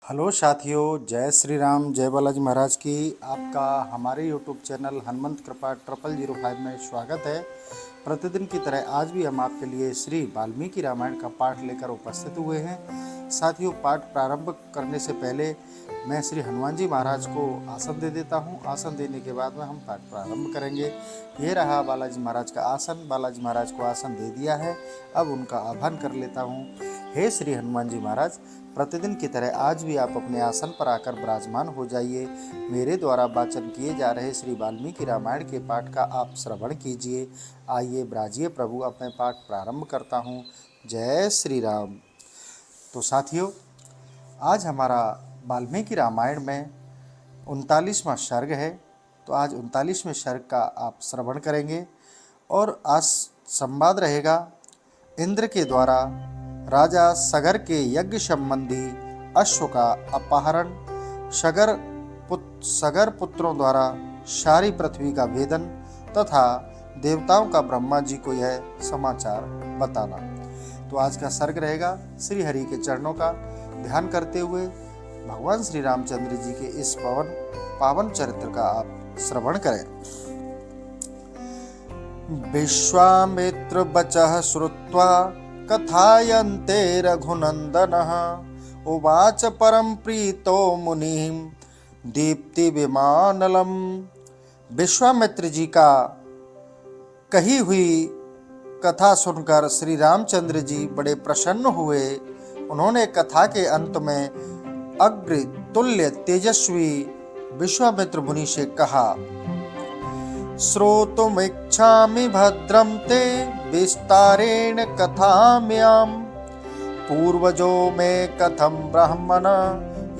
Hello साथियों, जय श्री राम, जय बालाजी महाराज की। आपका हमारे यूट्यूब चैनल हनुमंत कृपा 0005 में स्वागत है। प्रतिदिन की तरह आज भी हम आपके लिए श्री वाल्मीकि रामायण का पाठ लेकर उपस्थित हुए हैं। साथियों, पाठ प्रारंभ करने से पहले मैं श्री हनुमान जी महाराज को आसन दे देता हूँ। आसन देने के बाद में हम पाठ प्रारंभ करेंगे। ये रहा बालाजी महाराज का आसन। बालाजी महाराज को आसन दे दिया है, अब उनका आह्वान कर लेता हूँ। हे श्री हनुमान जी महाराज, प्रतिदिन की तरह आज भी आप अपने आसन पर आकर विराजमान हो जाइए। मेरे द्वारा वाचन किए जा रहे श्री वाल्मीकि रामायण के पाठ का आप श्रवण कीजिए। आइए विराजिए प्रभु, अब मैं पाठ प्रारंभ करता हूँ। जय श्री राम। तो साथियों, आज हमारा वाल्मीकि रामायण में 39वां सर्ग है। तो आज 39वें सर्ग का आप श्रवण करेंगे और आज संवाद रहेगा इंद्र के द्वारा राजा सगर के यज्ञ संबंधी अश्व का अपहरण, सगर पुत्रों द्वारा सारी पृथ्वी का भेदन तथा देवताओं का ब्रह्मा जी को यह समाचार बताना। तो आज का सर्ग रहेगा श्री हरि के चरणों का ध्यान करते हुए भगवान श्री रामचंद्र जी के इस पावन चरित्र का आप श्रवण करें। विश्वामित्र बचः श्रुत्वा कथायन्ते रघुनन्दनः उवाच परम प्रीतो मुनिं दीप्ति विमानलम्। विश्वामित्र जी का कही हुई कथा सुनकर श्री रामचंद्र जी बड़े प्रसन्न हुए। उन्होंने कथा के अंत में अग्नि तुल्य तेजस्वी विश्वामित्र मुनि से कहा, श्रोतुमिच्छामि भद्रं ते विस्तारेण कथाम्याम् पूर्वजो मे कथं ब्राह्मण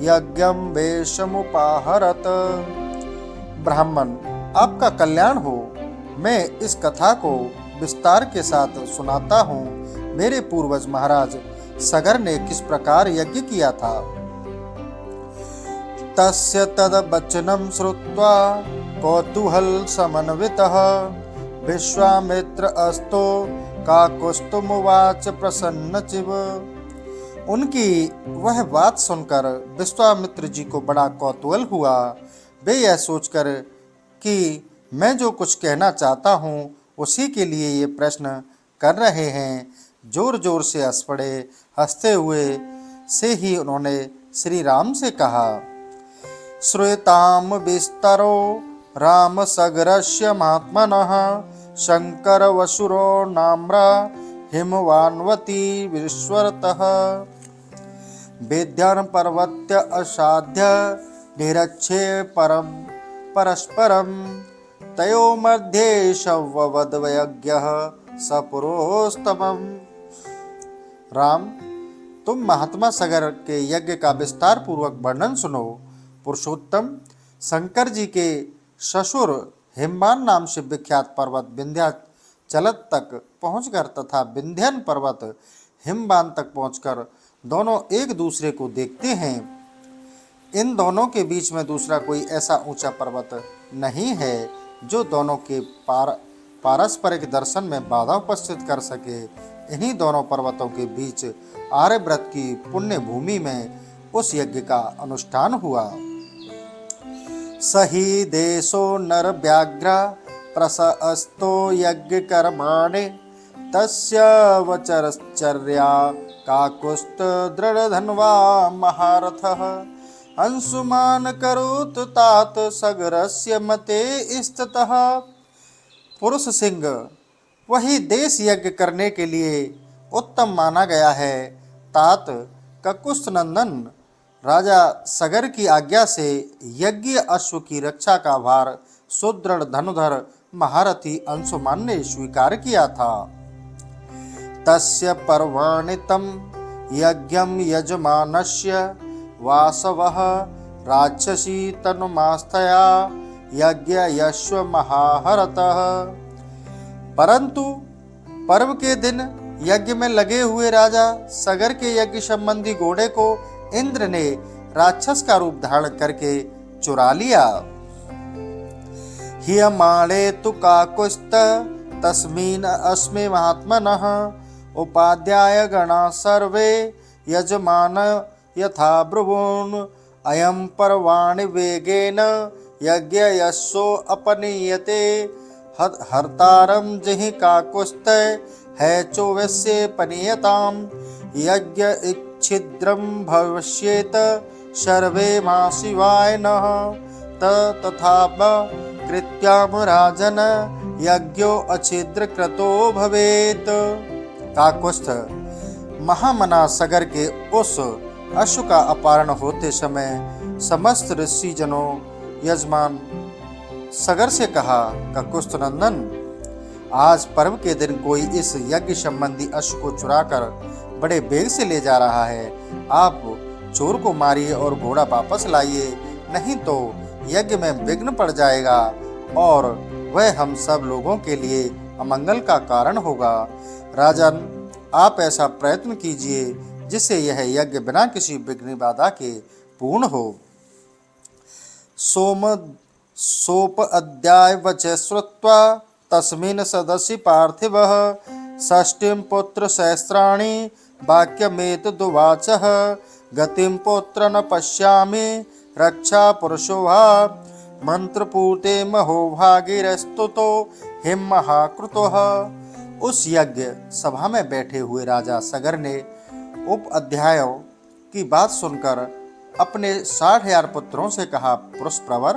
यज्ञं वेशमुपाहरत। ब्राह्मण, आपका कल्याण हो। मैं इस कथा को विस्तार के साथ सुनाता हूँ। मेरे पूर्वज महाराज सगर ने किस प्रकार यज्ञ किया था। तस्य तद्वचनं श्रुत्वा कौतूहल समन्वितः विश्वामित्र अस्तो काकुस्तुमुवाच प्रसन्नचिव। उनकी वह बात सुनकर विश्वामित्र जी को बड़ा कौतूहल हुआ। वे यह सोचकर कि मैं जो कुछ कहना चाहता हूँ उसी के लिए ये प्रश्न कर रहे हैं, जोर जोर से हंस पड़े। हंसते हुए से ही उन्होंने श्री राम से कहा, श्रूयताम विस्तरो राम सगरस्य महात्मनः शंकर वसुरो नाम्रा हिमवान्वती विश्वरतः वेद्यान् पर्वत्य असाध्य निरक्षे परम परस्परम तयो मध्ये शववद्वयज्ञः सपुरोस्तमम्। राम, तुम महात्मा सगर के यज्ञ का विस्तार पूर्वक वर्णन सुनो। पुरुषोत्तम शंकर जी के ससुर हिमवान नाम से विख्यात पर्वत विंध्याचल तक पहुंचकर तथा विंध्यन पर्वत हिमवान तक पहुंचकर दोनों एक दूसरे को देखते हैं। इन दोनों के बीच में दूसरा कोई ऐसा ऊंचा पर्वत नहीं है जो दोनों के पारस्परिक दर्शन में बाधा उपस्थित कर सके। इन्हीं दोनों पर्वतों के बीच आर्यव्रत की पुण्य भूमि में उस यज्ञ का अनुष्ठान हुआ। सही देशो नर व्याघ्र प्रसअस्तो यज्ञ कर्माणे तस्य वचरश्चर्या काकुस्त दृढ़धन्वा महारथः अंशुमान करोत तात सगरस्य मते स्थितः। पुरुष सिंह वही देश यज्ञ करने के लिए उत्तम माना गया है। तात ककुस्त नंदन राजा सगर की आज्ञा से यज्ञ अश्व की रक्षा का भार सुदृढ़ धनुधर महारथी अंशुमान ने स्वीकार किया था। तस्य पर्वणितं यज्ञं यजमानस्य वासवः राक्षसी तनुमास्तया यज्ञ यश्व महाहरतः। परंतु पर्व के दिन यज्ञ में लगे हुए राजा सगर के यज्ञ संबंधी घोड़े को इंद्र ने राक्षस का रूप धारण करके चुरा लिया। हियमाणे तु काकुस्त तस्मिन् अस्मे महात्मनः उपाध्याय गणा सर्वे यथा ब्रुवून् अयं पर्वाणि वेगेन यज्ञ यस्सो अपनीयते हर्तारं जिहि काकुत्स्थः है चोवस्य पनीयताम् यज्ञ इच्छिद्रं भविष्येत सर्वे मा शिवाय नः तथा कृत्याम राजन यज्ञो अछिद्र कृतो भवेत। काकुत्स्थ महामना सगर के उस अश्व का अपहरण होते समय समस्त ऋषि जनों यजमान सगर से कहा, काकुत्स्थ नंदन, आज पर्व के दिन कोई इस यज्ञ संबंधी अश्व को चुराकर बड़े वेग से ले जा रहा है। आप चोर को मारिए और घोड़ा वापस लाइए, नहीं तो यज्ञ में विघ्न पड़ जाएगा और वह हम सब लोगों के लिए अमंगल का कारण होगा। राजन, आप ऐसा प्रयत्न कीजिए जिससे यह यज्ञ बिना किसी विघ्न बाधा के पूर्ण हो। सोप अध्याय वचः श्रुत्वा तस्मिन् सदसि पार्थिवः षष्ठीं पुत्र सहस्राणि वाक्यमेतदुवाचः गतिं पुत्र न पश्यामि रक्षा पुरुषो वा मंत्रपूते महोभागिरस्तुतो हिम महाकृतोः। उस यज्ञ सभा में बैठे हुए राजा सगर ने उप अध्यायों की बात सुनकर अपने 60,000 पुत्रों से कहा, पुरुष प्रवर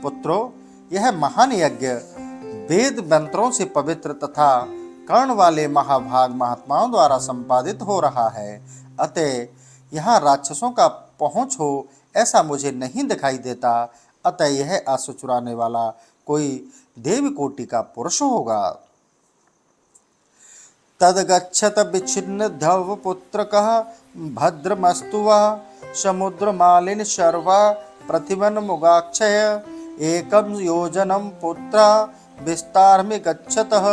पुत्रों, यह महान यज्ञ वेद मंत्रों से पवित्र तथा कर्ण वाले महाभाग महात्माओं द्वारा संपादित हो रहा है। अतः यहाँ राक्षसों का पहुँच हो ऐसा मुझे नहीं दिखाई देता। अतः यह अश्व चुराने वाला कोई देव कोटि का पुरुष होगा। तदगच्छत विच्छिन्न धव पुत्रकः भद्रमस्तु वा समुद्र मालिन शर्वा प्रतिमन मुगाक्षय एकं योजनं पुत्रा विस्तारमि गच्छतः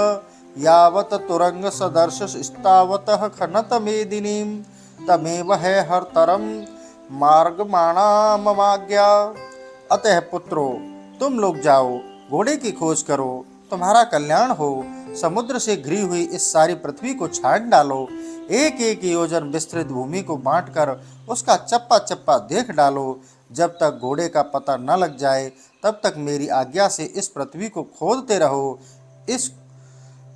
यावत तुरंग सदर्श स्तावतः खनत मेदिनीं तमेव है हरतरम मार्गमाणाममाज्ञा। अतः पुत्रों, तुम लोग जाओ, घोड़े की खोज करो, तुम्हारा कल्याण हो। समुद्र से घिरी हुई इस सारी पृथ्वी को छाट डालो, एक एक योजन विस्तृत भूमि को बांटकर उसका चप्पा चप्पा देख डालो। जब तक घोड़े का पता न लग जाए तब तक मेरी आज्ञा से इस पृथ्वी को खोदते रहो। इस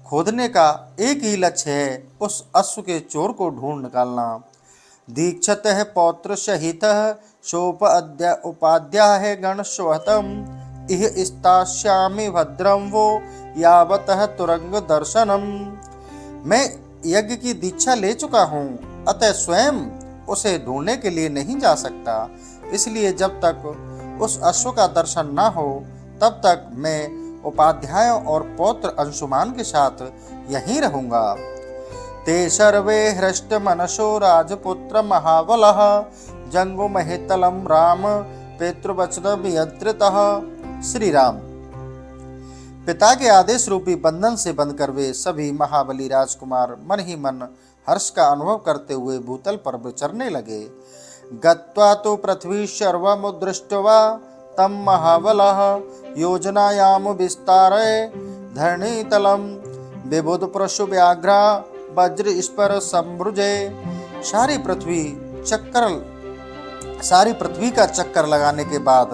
खोदने का एक ही लक्ष्य है, उस अश्व के चोर को ढूंढ निकालना। दीक्षतः पौत्र सहित शोप उपाध्याय गण स्वहतम इह स्थास्यामि भद्रम वो यावतः तुरंग दर्शनम। मैं यज्ञ की दीक्षा ले चुका हूँ, अतः स्वयं उसे ढूंढने के लिए नहीं जा सकता। इसलिए जब तक उस अश्व का दर्शन न हो तब तक मैं उपाध्यायों और पौत्र अंशुमान के साथ यहीं रहूंगा। ते सर्वे हृष्ट मनसो राजपुत्र महाबलः जंगो महितलम राम पितृवचन नियंत्रितः। श्री राम, पिता के आदेश रूपी बंधन से बंधकर वे सभी महाबली राजकुमार मन ही मन हर्ष का अनुभव करते हुए भूतल पर विचरने लगे। गत्वा तो पृथ्वी सर्वमुदृष्ट्वा तम महाबलः योजनायाम विस्तारय धरणीतलम विबुध पुरुष व्याघ्रा वज्र स्पर संभृजे। सारी पृथ्वी का चक्कर लगाने के बाद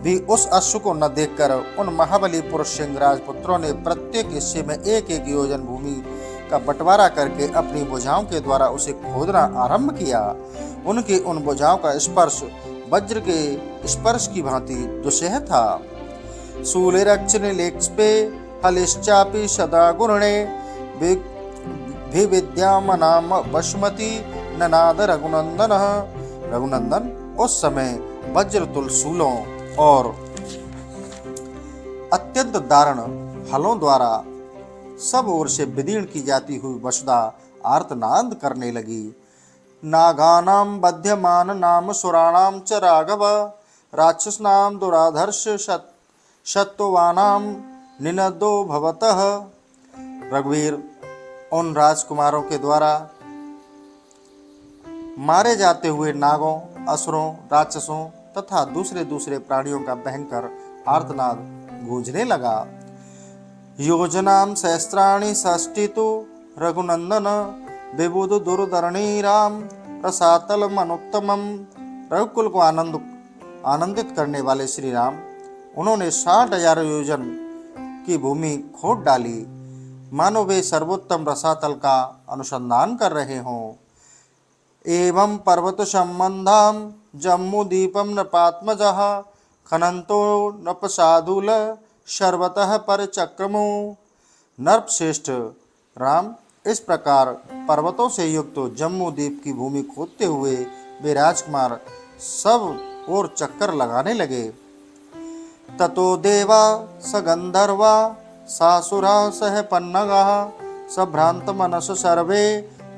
भी उस अश्व को न देखकर उन महाबली पुरुष सिंह राजपुत्रों ने प्रत्येक हिस्से में एक एक योजन भूमि का बंटवारा करके अपनी भुजाओं के द्वारा उसे खोदना आरंभ किया। उनकी उन भुजाओं का स्पर्श वज्र के स्पर्श की भांति दुस्सह था। शूलिरक्षिणे लेक्ष्पे हलिश्चापि सदा गुणे विद्यामनाम वसुमती ननाद रघुनंदन। रघुनंदन, उस समय वज्रतुल शूलों और अत्यंत दारुण हलों द्वारा सब ओर से विदीर्ण की जाती हुई वसुधा आर्तनाद करने लगी। नागानाम बध्यमान नाम सुराणाम च राघव राक्षसनाम दुराधर्ष शत्रुवानाम निनदो भवतः। रघुवीर, उन राजकुमारों के द्वारा मारे जाते हुए नागों, असुरों, राक्षसों तथा दूसरे प्राणियों का भयंकर आर्तनाद गूंजने लगा। योजनाम सहस्राणि षष्टितु रघुनंदन विबुध दुर्धरणी राम रसातल मनुत्तमम। रघुकुल को आनंदित करने वाले श्री राम, उन्होंने 60,000 योजन की भूमि खोद डाली, मानो वे सर्वोत्तम रसातल का अनुसंधान कर रहे हों। एवं पर्वत संबंधाम जम्मू दीपम नृपात्मजः खनंतो नपसाधुल सर्वतः पर चक्रमो। नरपश्रेष्ठ राम, इस प्रकार पर्वतों से युक्त जम्मू द्वीप की भूमि खोदते हुए वे राजकुमार सब ओर चक्कर लगाने लगे। ततो देवा स गंधर्वा सासुरा सह पन्नगा सभ्रांत मनस सर्वे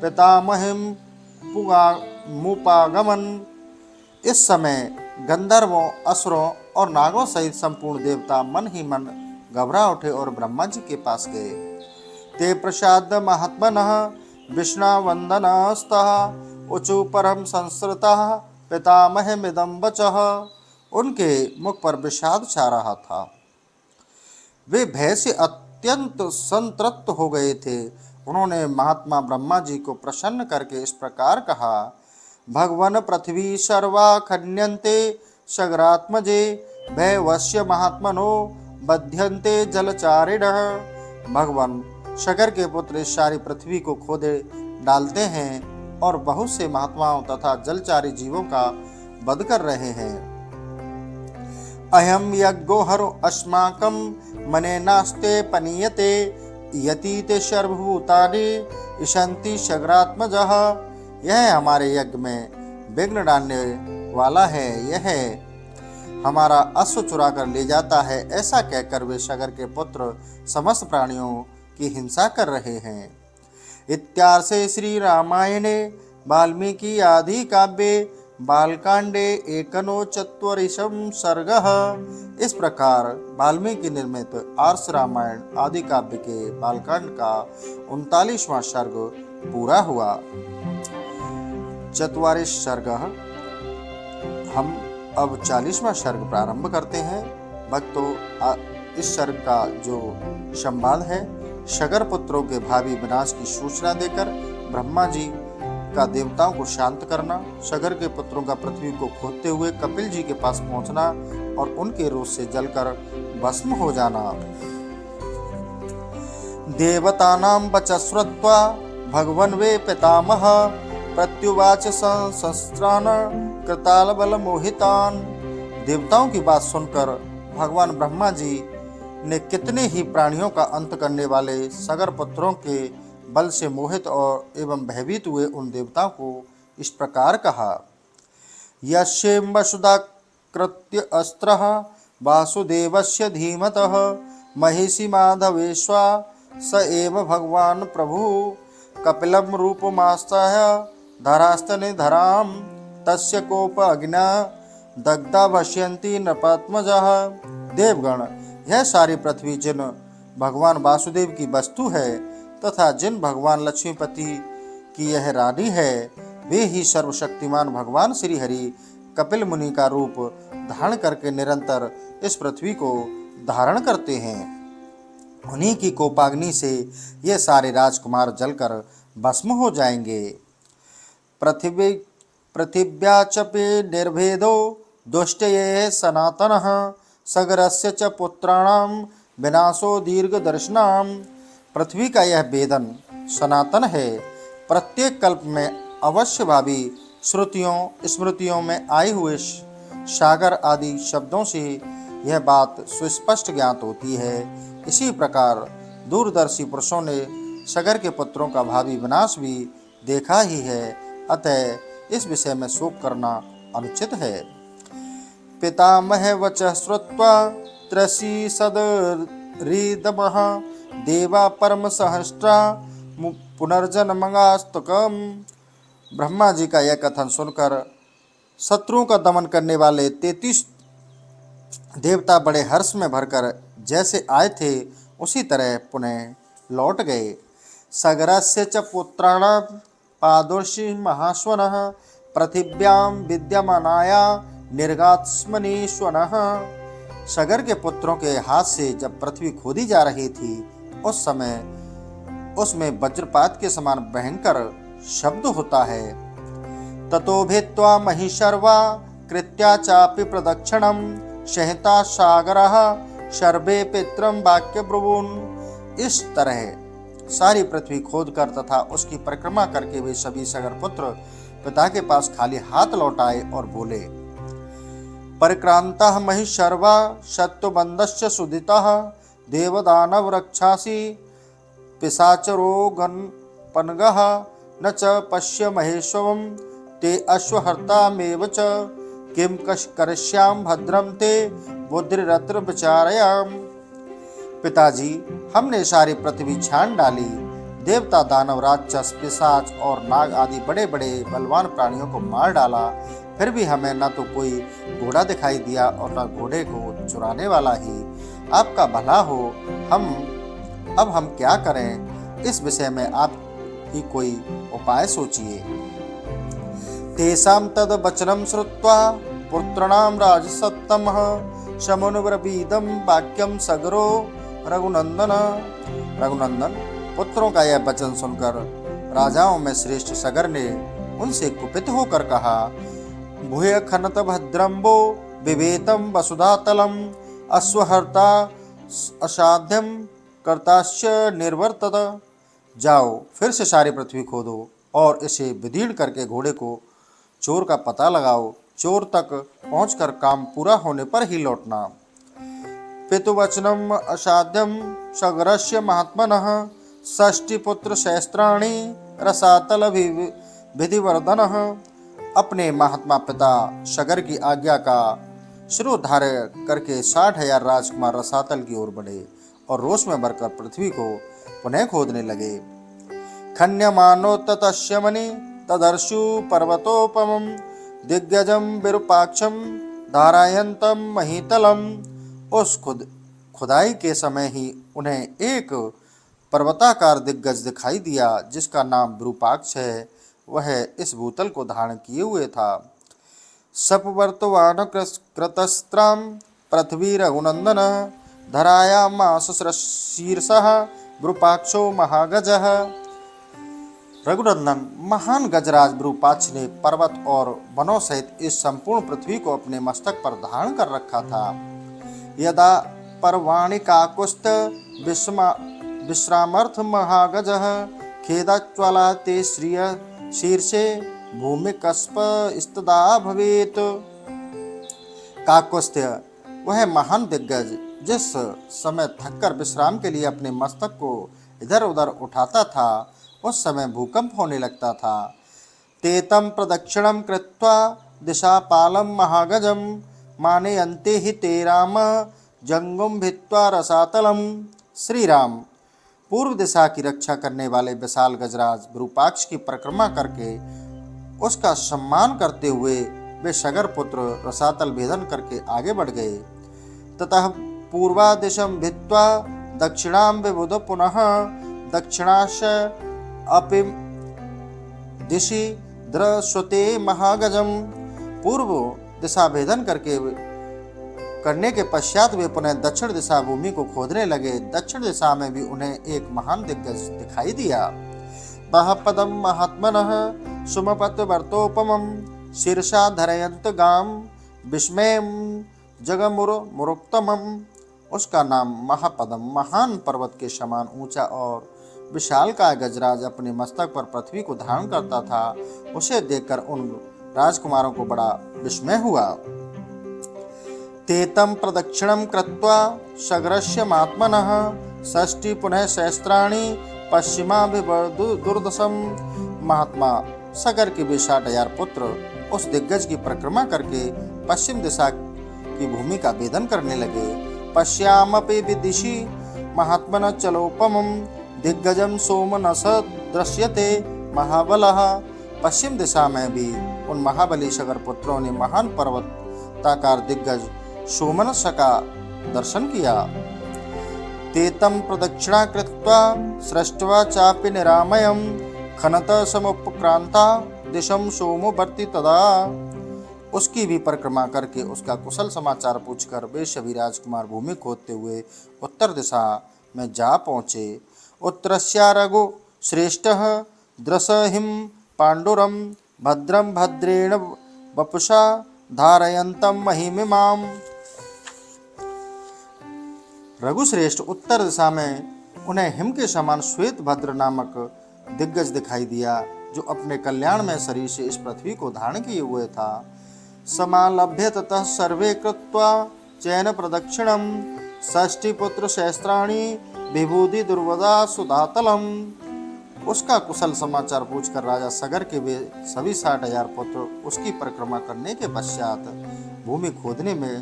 पितामहिम मुपागमन। इस समय गंधर्वों, असुरों और नागों सहित संपूर्ण देवता मन ही मन घबरा उठे और ब्रह्मा जी के पास गए। ते प्रसाद महात्मनः विष्णुवंदनस्तः उचु परम संस्कृतः पितामहमिदं वचः। उनके मुख पर विषाद छा रहा था। वे भय से अत्यंत संतृप्त हो गए थे। उन्होंने महात्मा ब्रह्मा जी को प्रसन्न करके इस प्रकार कहा। भगवन पृथ्वी सर्वा खन्यन्ते सगरात्मजे भयवश्य महात्मनो बध्यन्ते जलचारिणः। भगवान शगर के पुत्र इस सारी पृथ्वी को खोदे डालते हैं और बहुत से महात्माओं तथा जलचारी जीवों का वध कर रहे हैं। अयम यज्ञोहरो अस्माकं मने नास्ते पनीयते यतीते सर्वभूतानि ईशन्ति शगरात्मजः। यह हमारे यज्ञ में विघ्न डालने वाला है, यह हमारा अश्व चुरा कर ले जाता है। ऐसा कहकर वे शगर के पुत्र समस्त प्राणियों की हिंसा कर रहे हैं। इत्यार्षे श्री रामायणे वाल्मीकि आदि काव्ये बालकांडे एकनोचत्वरिशं सर्गः। इस प्रकार वाल्मीकि निर्मित आर्ष रामायण आदि काव्य के बालकांड का 39वां सर्ग पूरा हुआ। चत्वारिश सर्ग। हम अब 40वां सर्ग प्रारंभ करते हैं। भक्तों, इस सर्ग का जो संवाद है, शगर पुत्रों के भावी विनाश की सूचना देकर ब्रह्मा जी का देवताओं को शांत करना, शगर के पुत्रों का पृथ्वी को खोदते हुए कपिल जी के पास पहुंचना और उनके रोष से जलकर भस्म हो जाना। देवतानां वच श्रुत्वा भगवन् वे पितामह प्रत्युवाच संस्त्रान कृताल बल मोहितान। देवताओं की बात सुनकर भगवान ब्रह्मा जी ने कितने ही प्राणियों का अंत करने वाले सगर पुत्रों के बल से मोहित और एवं भयभीत हुए उन देवताओं को इस प्रकार कहा। यस्येम वसुधा कृत्य अस्त्रः वासुदेवस्य धीमतः महिषी माधवेश्वा स एव भगवान प्रभु कपिलं रूपमास्ताय धरास्तने धराम तस्य कोप अग्ना दग्धा भष्यन्ति नृपात्मजः। देवगण, यह सारी पृथ्वी जिन भगवान वासुदेव की वस्तु है तथा जिन भगवान लक्ष्मीपति की यह रानी है, वे ही सर्वशक्तिमान भगवान श्री हरि कपिल मुनि का रूप धारण करके निरंतर इस पृथ्वी को धारण करते हैं। उन्हीं की कोपाग्नि से ये सारे राजकुमार जलकर भस्म हो जाएंगे। पृथिव्या चपे निर्भेदो दुष्टये सनातनः सगरस्य च पुत्राणां विनाशो दीर्घदर्शनाम्। पृथ्वी का यह वेदन सनातन है। प्रत्येक कल्प में अवश्य भावी श्रुतियों स्मृतियों में आए हुए सागर आदि शब्दों से यह बात सुस्पष्ट ज्ञात होती है। इसी प्रकार दूरदर्शी पुरुषों ने सगर के पुत्रों का भावी विनाश भी देखा ही है, अतः इस विषय में शोक करना अनुचित है। पितामह वचः श्रुत्वा त्रसी सदरीदमः देवा परम सहस्रा पुनर्जन्मगास्तकम्। ब्रह्मा जी का यह कथन सुनकर शत्रुओं का दमन करने वाले 33 देवता बड़े हर्ष में भरकर जैसे आए थे उसी तरह पुनः लौट गए। सगरस्य च पुत्राणां पादोषि महाश्वनः पृथिव्यां विद्यमानाया निर्गात्स्मनीश्वनः। सगर के पुत्रों के हाथ से जब पृथ्वी खोदी जा रही थी उस समय उसमें वज्रपात के समान भयंकर शब्द होता है। ततो भित्वा महिषर्वा कृत्या चापि प्रदक्षिणं सहता सागरः सर्वे पितरं वाक्य ब्रुवून्। इस तरह सारी पृथ्वी खोदकर तथा उसकी परिक्रमा करके वे सभी सगर पुत्र पिता के पास खाली हाथ लौट आए और बोले, परिक्रांतः महिषर्वा शत्रुबन्धश्च सुदितः देवदानव रक्षासि पिशाचरोगणपनगः न च पश्य महेश्वरं ते अश्वहर्तामेव च किं करिष्यामि भद्रं ते बुद्धिरत्र विचारयाम। पिताजी, हमने सारी पृथ्वी छान डाली, देवता दानव राक्षस पिशाच और नाग आदि बड़े बड़े बलवान प्राणियों को मार डाला, फिर भी हमें न तो कोई घोड़ा दिखाई दिया और न घोड़े को चुराने वाला ही आपका भला हो। अब हम क्या करें? इस विषय में आप ही कोई उपाय सोचिए। तेषां तद वचनं श्रुत्वा पुत्राणां राजसत्तमः शमुनिव्रवीदं वाक्यं सगरो रघुनंदन। पुत्रों का यह वचन सुनकर राजाओं में श्रेष्ठ सगर ने उनसे कुपित होकर कहा, भूय खनत भद्रम्बो विवेतम वसुधातलम अश्वहर्ता असाध्यम कर्ताश्च निर्वर्तत। जाओ, फिर से सारी पृथ्वी खोदो और इसे विदीर्ण करके घोड़े को चोर का पता लगाओ। चोर तक पहुंचकर काम पूरा होने पर ही लौटना। पितुवचनम असाध्यम सगरस्य महात्मनः षष्टिपुत्र सहस्त्राणि रसातल विधिवर्धनः। अपने महात्मा पिता सगर की आज्ञा का शिरोधार्य करके 60,000 राजकुमार रसातल की ओर बढ़े और रोष में भरकर पृथ्वी को पुनः खोदने लगे। खन्यमानो ततस्य मणि तदर्शु पर्वतोपमं दिग्गजं विरूपाक्षं धारायन्तं महीतलम्। उस खुदाई के समय ही उन्हें एक पर्वताकार दिग्गज दिखाई दिया जिसका नाम विरूपाक्ष है। वह इस भूतल को धारण किए हुए था। सपवर्तवान कृतस्त्रां पृथ्वी रघुनंदन धरायामास शीर्षः विरूपाक्षो महागजः। रघुनंदन महान गजराज विरूपाक्ष ने पर्वत और वनों सहित इस संपूर्ण पृथ्वी को अपने मस्तक पर धारण कर रखा था। यदा पर्वाणि काकुस्थ विश्रामर्थ महागजः खेदाज्ज्वला ते श्रिय शीर्षे भूमि कस्प स्तदा भवेत। काकुस्थ वह महान दिग्गज जिस समय थककर विश्राम के लिए अपने मस्तक को इधर उधर उठाता था, उस समय भूकंप होने लगता था। तेतम प्रदक्षिणं कृत्वा दिशापालं महागजं मानयन्ते हि ते राम जंगुम भित्वा रसातलम। श्री राम, पूर्व दिशा की रक्षा करने वाले विशाल गजराज विरूपाक्ष की परिक्रमा करके उसका सम्मान करते हुए वे सगर पुत्र रसातल भेदन करके आगे बढ़ गए। ततः पूर्वादिशं भित्वा दक्षिणां विबुध पुनः दक्षिणाश अपि दिशि दृश्यते महागजम। पूर्व दिशा भेदन करने के पश्चात वे पुनः दक्षिण दिशा भूमि को खोदने लगे। दक्षिण दिशा में भी उन्हें एक महान दिग्गज दिखाई दिया। बहपदम महात्मनः सुमपतवर्तोपमं शीर्षा धरयन्त गाम विस्मयं जगमुरुक्तमम्। उसका नाम महापदम महान पर्वत के समान ऊंचा और विशाल का गजराज अपने मस्तक पर पृथ्वी को धारण करता था। उसे देखकर उन राजकुमारों को बड़ा विस्मय हुआ। तेतम प्रदक्षिणं कृत्वा सगरस्य महात्मनः षष्टि पुनः सहस्त्राणि पश्चिमाभिवदुर्दशम। महात्मा सगर के भी 60,000 पुत्र उस दिग्गज की परिक्रमा करके पश्चिम दिशा की भूमि का भेदन करने लगे। पश्यामपि विदिशि महात्मन चलोपमं दिग्गजं सोमनस दृश्यते महाबलः। पश्चिम दिशा में भी उन महाबली सगर पुत्रों ने महान पर्वताकार दिग्गज सोमनस का दर्शन किया। तेतम प्रदक्षिणा कृत्वा सृष्ट्वा चापि निरामयं खनत समुपक्रांता दिशं सोमवर्ति तदा। उसकी भी परिक्रमा करके उसका कुशल समाचार पूछकर वे सभी राजकुमार भूमि खोदते हुए उत्तर दिशा में जा पहुँचे। उत्तरस्या रघु श्रेष्ठः द्रसहिं पांडुरं भद्रं भद्रेण वपुषा धारयन्तं महिमिमाम्। रघुश्रेष्ठ उत्तर दिशा में उन्हें हिम के समान श्वेत भद्र नामक दिग्गज दिखाई दिया, जो अपने कल्याणमय शरीर से इस पृथ्वी को धारण किए हुए था। समालभ्य ततः सर्वे कृत्वा चैन प्रदक्षिणम षष्टिपुत्र सहस्राणि विभूति दुर्वदा सुधातलम। उसका कुशल समाचार पूछकर राजा सगर के वे सभी 60,000 पुत्र उसकी परिक्रमा करने के पश्चात भूमि खोदने में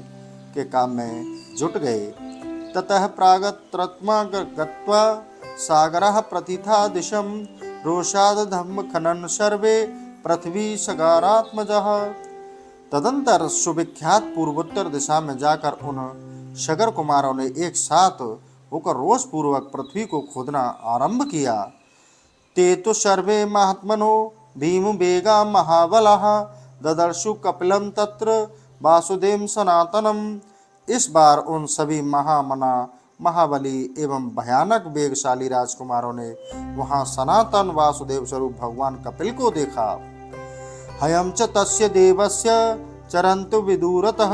के काम में जुट गए। ततः प्रागत्रत्मा गत्वा सागरः प्रतिथा दिशम रोषाद धम्म खनन सर्वे पृथ्वी सगारात्मजः। तदंतर सुविख्यात पूर्वोत्तर दिशा में जाकर उन सगर कुमारों ने एक साथ होकर रोष पूर्वक पृथ्वी को खोदना आरंभ किया। ते तो सर्वे महात्मनो भीम वेगा महाबलः ददर्शु कपिलम तत्र वासुदेव सनातनम। इस बार उन सभी महामना महाबली एवं भयानक वेगशाली राजकुमारों ने वहां सनातन वासुदेव स्वरूप भगवान कपिल को देखा। हयम च तस्य देवस्य चरन्तु विदूरतः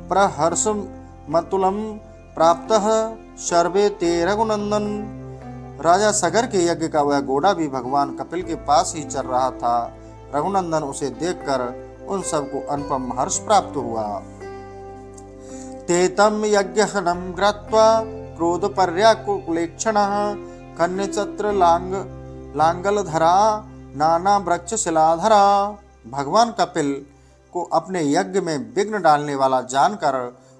प्रहर्षमतुलं प्राप्तः सर्वे ते रघुनंदन। राजा सगर के यज्ञ का वह घोड़ा भी भगवान कपिल के पास ही चल रहा था। रघुनंदन उसे देखकर उन सबको अनुपम हर्ष प्राप्त हुआ। ते तं यज्ञहनं कृत्वा क्रोधपर्याकुलेक्षणः कन्यचत्र लांगलधरा नाना वृक्षशिलाधरा। भगवान कपिल को अपने यज्ञ में विघ्न डालने वाला जानकर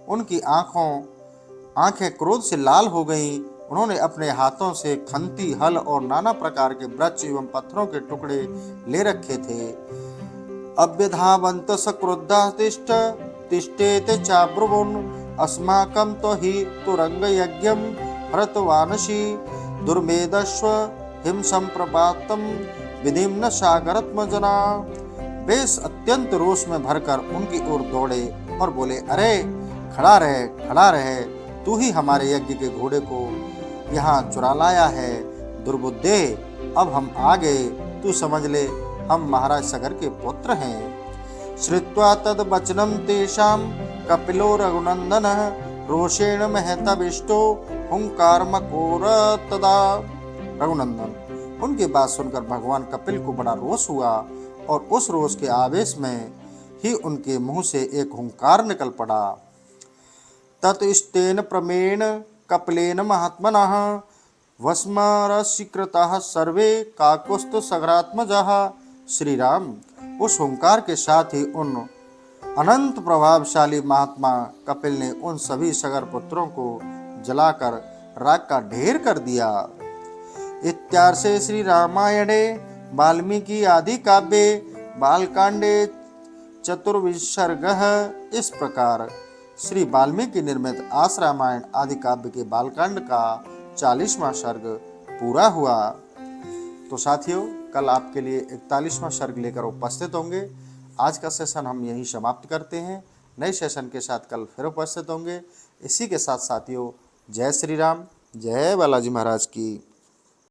उनकी आंखें क्रोध से लाल हो गईं। उन्होंने अपने हाथों से खंती हल और नाना प्रकार के वृक्ष एवं पत्थरों के टुकड़े ले रखे थे। अभ्यधावन्त सक्रुद्धा तिष्ठेत चाब्रुवुन् अस्माकं तो हि तुरंग यज्ञं हृतवानसि दुर्मेधस्व हिम संप्रपातम विधिम न सागरत्मजना। वे अत्यंत रोष में भरकर उनकी ओर दौड़े और बोले, अरे खड़ा रहे, तू ही हमारे यज्ञ के घोड़े को यहाँ चुरा लाया है। दुर्बुद्धे, अब हम आ गए, तू समझ ले हम महाराज सगर के पुत्र हैं। श्रुत्वा तद वचनम तेषां कपिलो रघुनंदनः रोषेण महतविष्टो हुंकार मकोर तदा। रघुनंदन, उनकी बात सुनकर भगवान कपिल को बड़ा रोष हुआ और उस रोष के आवेश में ही उनके मुंह से एक हुंकार निकल पड़ा। ततस्तेन प्रमेण कपिलेन महात्मनः वस्मरसीकृताः सर्वे काकुत्स्थ सगरात्मजः। श्री राम, उस हुंकार के साथ ही उन अनंत प्रभावशाली महात्मा कपिल ने उन सभी सगर पुत्रों को जलाकर राख का ढेर कर दिया। इत्यार्षे श्री रामायणे वाल्मीकि आदि काव्ये बालकांडे चतुर्विसर्गः। इस प्रकार श्री वाल्मीकि निर्मित आस रामायण आदि काव्य के बालकांड का 40वां सर्ग पूरा हुआ। तो साथियों, कल आपके लिए 41वां सर्ग लेकर उपस्थित होंगे। आज का सेशन हम यहीं समाप्त करते हैं। नए सेशन के साथ कल फिर उपस्थित होंगे। इसी के साथ साथियों, जय श्री राम, जय बालाजी महाराज की।